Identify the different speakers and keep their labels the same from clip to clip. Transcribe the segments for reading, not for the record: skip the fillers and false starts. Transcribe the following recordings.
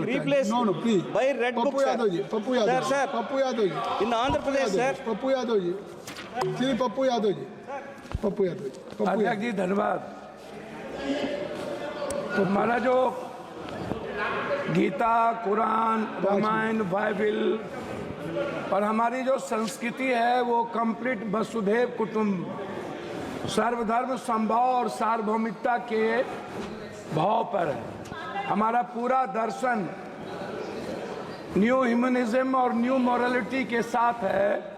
Speaker 1: replaced by Red Book,
Speaker 2: Pappu Yadav ji, Pappu Yadav,
Speaker 1: Sir.
Speaker 2: Pappu Yadav ji,
Speaker 1: in Andhra Pradesh, sir.
Speaker 2: Pappu Yadav ji, Shri Pappu Yadav ji, Pappu Yadav ji, Pappu
Speaker 3: अध्यक्ष जी धन्यवाद। हमारा जो Gita, Quran, Ramayan, Bible और हमारी जो संस्कृति है वो कंप्लीट वसुधैव कुटुंब, सर्वधर्म समभाव और सार्वभौमिकता के भाव पर है। हमारा पूरा दर्शन न्यू ह्यूमनिज्म और न्यू मॉरलिटी के साथ है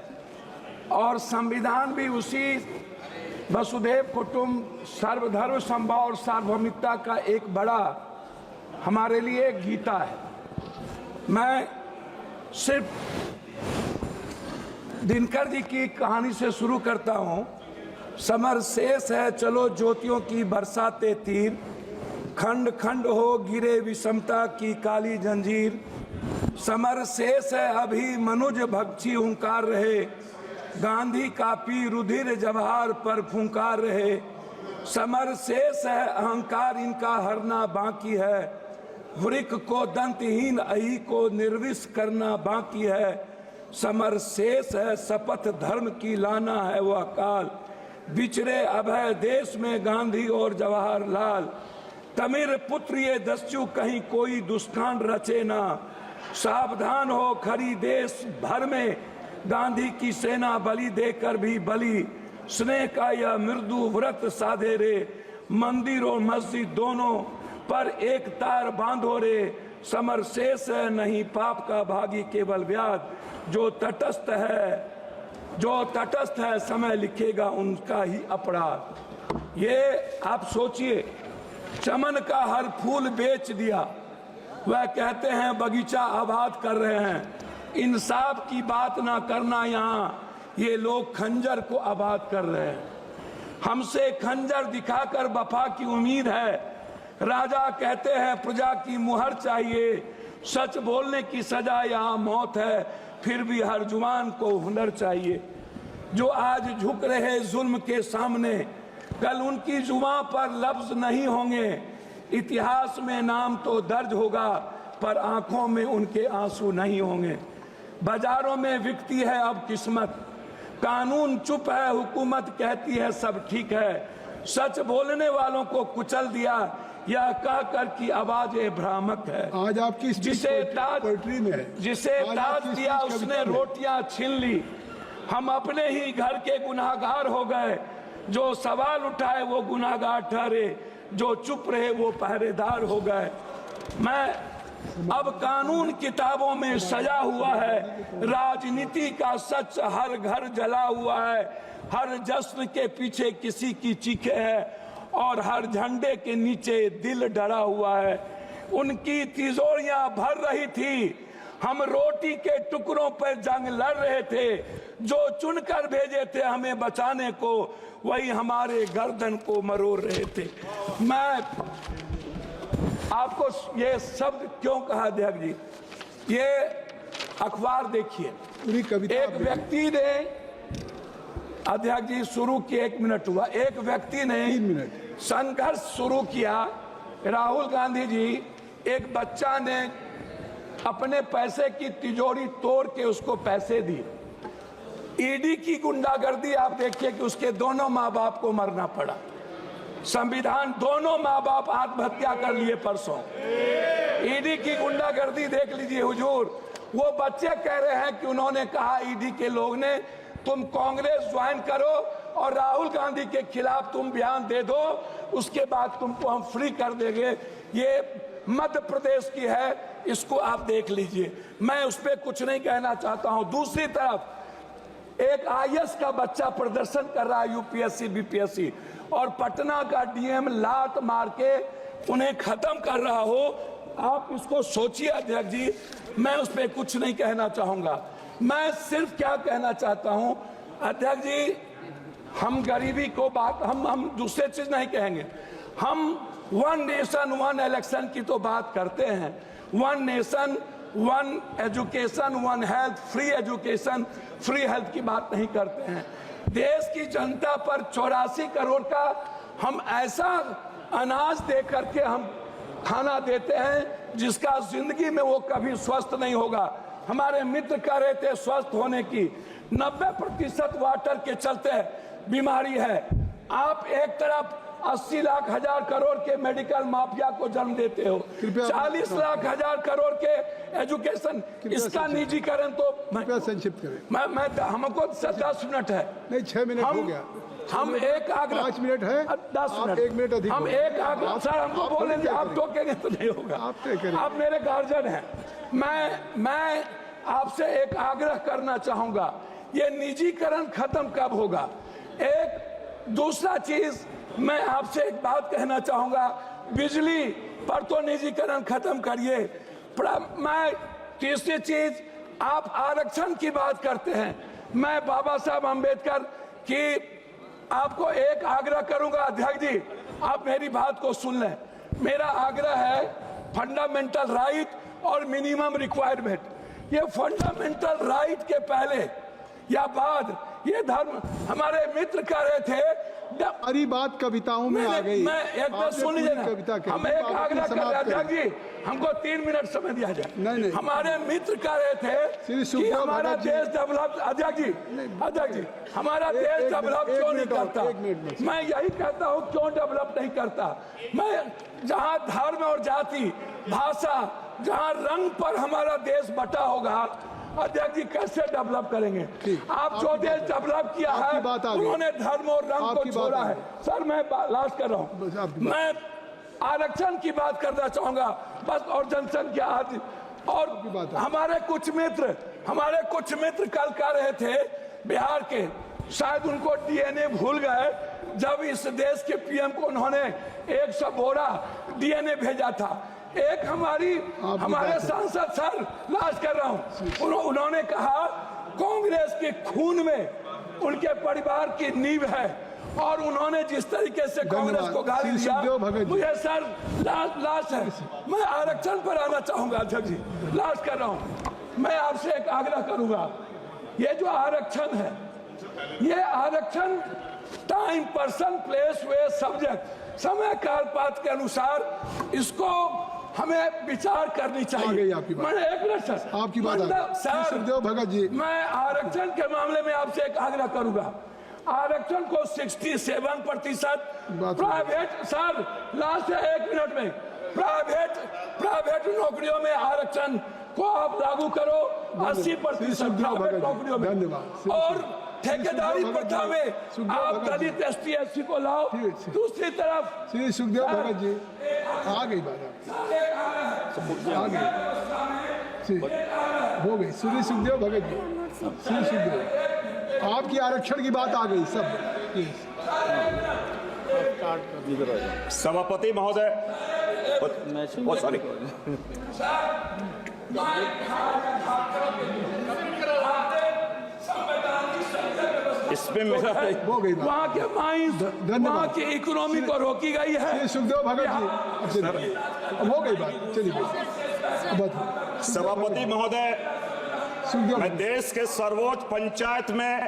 Speaker 3: और संविधान भी उसी वसुधैव कुटुंब, सर्वधर्म समभाव और सार्वभौमिकता का एक बड़ा हमारे लिए गीता है। मैं सिर्फ दिनकर जी की कहानी से शुरू करता हूँ। समर शेष है चलो ज्योतियों की बरसाते तीर, खंड खंड हो गिरे विषमता की काली जंजीर। समर शेष है अभी मनुज भक्षी हुंकार रहे, गांधी कापी रुधिर जवाहर पर फुंकार रहे। समर शेष है अहंकार इनका हरना बाकी है, वृक को दंतहीन अही को निर्विष करना बाकी है। समर शेष है शपथ धर्म की लाना है वह काल, बिछड़े अभय देश में गांधी और जवाहरलाल। तमिर पुत्र ये दस्यु कहीं कोई दुष्कांड रचे ना, सावधान हो खरी देश भर में गांधी की सेना बलि देकर भी बलि। स्नेह का यह मृदु व्रत साधे रे, मंदिर और मस्जिद दोनों पर एक तार बांधो रे। समर शेष है नहीं पाप का भागी केवल व्याध, जो तटस्थ है समय लिखेगा उनका ही अपराध। ये आप सोचिए, चमन का हर फूल बेच दिया, वह कहते हैं बगीचा आबाद कर रहे हैं। इंसाफ की बात ना करना, यहाँ ये लोग खंजर को आबाद कर रहे हैं। हमसे खंजर दिखाकर वफा की उम्मीद है, राजा कहते हैं प्रजा की मुहर चाहिए। सच बोलने की सजा यहाँ मौत है, फिर भी हर जुबान को हुनर चाहिए। जो आज झुक रहे जुल्म के सामने, कल उनकी जुबान पर लफ्ज नहीं होंगे। इतिहास में नाम तो दर्ज होगा, पर आंखों में उनके आंसू नहीं होंगे। बाजारों में बिकती है अब किस्मत, कानून चुप है हुकूमत कहती है सब ठीक है। सच बोलने वालों को कुचल दिया, यह कहकर की आवाजें भ्रामक है।
Speaker 2: आज आपकी
Speaker 3: जिसे ताज दिया उसने रोटियां छीन ली। हम अपने ही घर के गुनाहगार हो गए, जो सवाल उठाए वो गुनाहगार ठहरे, जो चुप रहे वो पहरेदार हो गए। अब कानून किताबों में सजा हुआ है, राजनीति का सच हर घर जला हुआ है। हर जश्न के पीछे किसी की चीखें है और हर झंडे के नीचे दिल डरा हुआ है। उनकी तिजोरियां भर रही थी, हम रोटी के टुकड़ों पर जंग लड़ रहे थे। जो चुनकर भेजे थे हमें बचाने को, वही हमारे गर्दन को मरोड़ रहे थे। मैं आपको ये शब्द क्यों कहा अध्यक्ष जी, ये अखबार देखिए, एक व्यक्ति ने अध्यक्ष जी शुरू किया, 1 मिनट हुआ, एक व्यक्ति ने संघर्ष शुरू किया। राहुल गांधी जी, एक बच्चा ने अपने पैसे की तिजोरी तोड़ के उसको पैसे दिए। ईडी की गुंडागर्दी आप देखिए कि उसके दोनों माँ बाप को मरना पड़ा। संविधान, दोनों माँ बाप आत्महत्या कर लिए परसों। ईडी की गुंडागर्दी देख लीजिए हुजूर। वो बच्चे कह रहे हैं कि उन्होंने कहा ईडी के लोग ने तुम कांग्रेस ज्वाइन करो और राहुल गांधी के खिलाफ तुम बयान दे दो, उसके बाद तुमको हम फ्री कर देंगे। ये मध्य प्रदेश की है, इसको आप देख लीजिए। मैं उस पर कुछ नहीं कहना चाहता हूं। दूसरी तरफ एक आईएएस का बच्चा प्रदर्शन कर रहा है यूपीएससी बीपीएससी, और पटना का डीएम लात मार के उन्हें खत्म कर रहा हो। आप इसको सोचिए अध्यक्ष जी। मैं उस पर कुछ नहीं कहना चाहूंगा। मैं सिर्फ क्या कहना चाहता हूं अध्यक्ष जी, हम गरीबी को बात, हम दूसरे चीज नहीं कहेंगे। हम 1 नेशन 1 इलेक्शन की तो बात करते हैं। 1 nation 1 education 1 health, free education free health की बात नहीं करते हैं। देश की जनता पर 84 करोड़ का हम ऐसा अनाज दे करके हम खाना देते हैं जिसका जिंदगी में वो कभी स्वस्थ नहीं होगा। हमारे मित्र कह रहे थे स्वस्थ होने की 90% वाटर के चलते बीमारी है। आप एक तरफ 80 लाख हजार करोड़ के मेडिकल माफिया को जन्म देते हो, 40 लाख हजार करोड़ के एजुकेशन, इसका निजीकरण तो
Speaker 2: संक्षिप्त करें।
Speaker 3: मैं हमको 10 मिनट है,
Speaker 2: नहीं 6 मिनट हो गया।
Speaker 3: हम एक आग्रह
Speaker 2: 5 मिनट है,
Speaker 3: 10 मिनट,
Speaker 2: 1 मिनट अधिक,
Speaker 3: हम एक आग्रह, सर हमको बोलेंगे, आप टोकेंगे तो नहीं होगा। आप मेरे गार्जियन हैं, मैं आपसे एक आग्रह करना चाहूंगा, ये निजीकरण खत्म कब होगा? एक दूसरा चीज मैं आपसे एक बात कहना चाहूंगा, बिजली पर तो निजीकरण खत्म करिए। मैं तीसरी चीज, आप आरक्षण की बात करते हैं, मैं बाबा साहब अम्बेडकर की आपको एक आग्रह करूंगा, अध्यक्ष जी आप मेरी बात को सुन लें। मेरा आग्रह है फंडामेंटल राइट और मिनिमम रिक्वायरमेंट, ये फंडामेंटल राइट के पहले या बाद ये धर्म, हमारे मित्र कह रहे थे
Speaker 2: सारी बात कविताओं में आ गई।
Speaker 3: मैं एक बात सुन लीजिए ना, हम एक आग्रह कर रहे हैं जी, हमको 3 मिनट समय दिया जाए।
Speaker 2: नहीं।
Speaker 3: हमारे मित्र कह रहे थे कि हमारा देश डेवलप, अध्यक्ष जी हमारा देश डेवलप क्यों नहीं करता? मैं यही कहता हूँ क्यों डेवलप नहीं करता। मैं जहाँ धर्म और जाति, भाषा, जहाँ रंग पर हमारा देश बटा होगा, अध्यक्ष जी कैसे डेवलप करेंगे? आप जो देश डेवलप किया है उन्होंने धर्म और रंग को छोड़ा है। सर मैं लास्ट कर रहा हूँ, मैं आरक्षण की बात करना चाहूंगा बस, और जनसंख्या आदि, और हमारे कुछ मित्र कल कह रहे थे बिहार के, शायद उनको डीएनए भूल गए जब इस देश के पीएम को उन्होंने 100 बोरा डीएनए भेजा था। एक हमारे सांसद, सर लास्ट कर रहा हूं, उन्होंने कहा कांग्रेस के खून में उनके परिवार की नींव है, और उन्होंने जिस तरीके से कांग्रेस को गाली दिया, मुझे सर लास्ट है, मैं आरक्षण पर आना चाहूंगा अध्यक्ष जी, लास्ट कर रहा हूं। मैं आपसे एक आग्रह करूंगा, ये जो आरक्षण है, ये आरक्षण टाइम, पर्सन, प्लेस, वे, सब्जेक्ट, समय काल पात्र के अनुसार इसको हमें विचार करनी चाहिए। मैंने एक मिनट सर,
Speaker 2: आपकी बात
Speaker 3: सर
Speaker 2: सुखदेव भगत जी,
Speaker 3: मैं आरक्षण के मामले में आपसे एक आग्रह करूंगा, आरक्षण को 67% प्राइवेट, सर लास्ट है 1 मिनट में, प्राइवेट नौकरियों में आरक्षण को आप लागू करो, 80% नौकरियों में, और ठेकेदारी प्रथा में आप दलित ST SC को लाओ। दूसरी तरफ
Speaker 2: श्री सुखदेव भगत जी, आ गई बात, आ गई, हो गई। श्री सुखदेव भगत जी, श्री सुखदेव, आपकी आरक्षण की बात आ गई सब।
Speaker 4: सभापति महोदय, सॉरी, इसमें मेरा
Speaker 3: वहाँ के माइंस, वहाँ की इकोनॉमी को रोकी गई है।
Speaker 2: सुखदेव भगत जी, हो गई बात, चलिए।
Speaker 4: सभापति महोदय, मैं देश के सर्वोच्च पंचायत में